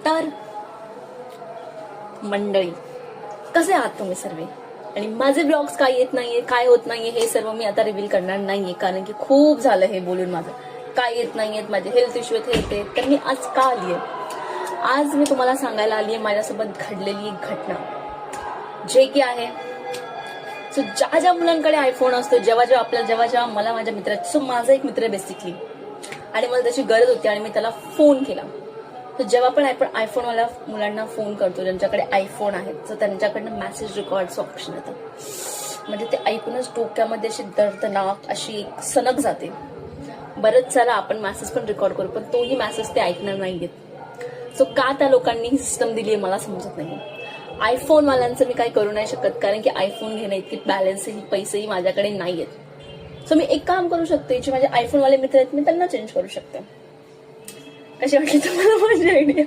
तर मंडळी, कसे आहात तुम्ही सर्व? आणि माझे ब्लॉग्स काय येत नाहीये, काय होत नाहीये, हे सर्व मी आता रिव्हील करणार नाहीये, कारण की खूप झालं हे बोलून माझं. काय येत नाहीयेत, माझे हेल्थ इश्यू हे येते. तर मी आज का आली आहे? आज मी तुम्हाला सांगायला आली आहे माझ्यासोबत घडलेली एक घटना, जे की आहे सो ज्या मुलांकडे आयफोन असतो, जेव्हा मला माझ्या मित्राची, सो माझा एक मित्र बेसिकली, आणि मला त्याची गरज होती आणि मी त्याला फोन केला. तर जेव्हा पण आपण आयफोनवाल्या मुलांना फोन करतो, ज्यांच्याकडे आयफोन आहेत, तर त्यांच्याकडनं मेसेज रेकॉर्डचं ऑप्शन येतं. म्हणजे ते ऐकूनच डोक्यामध्ये अशी दर्दनाक अशी एक सनक जाते. बरंच सारा आपण मेसेज पण रेकॉर्ड करू, पण तोही मेसेज ते ऐकणार नाहीयेत. सो का त्या लोकांनी ही सिस्टम दिली आहे मला समजत नाही. आयफोनवाल्यांचं मी काही करू नाही शकत, कारण की आयफोन घेणं इतकी बॅलन्सही पैसेही माझ्याकडे नाहीयेत. सो मी एक काम करू शकते, जे माझे आयफोनवाले मित्र आहेत मी त्यांना चेंज करू शकते. कशी वाटली तुम्हाला माझी आयडिया?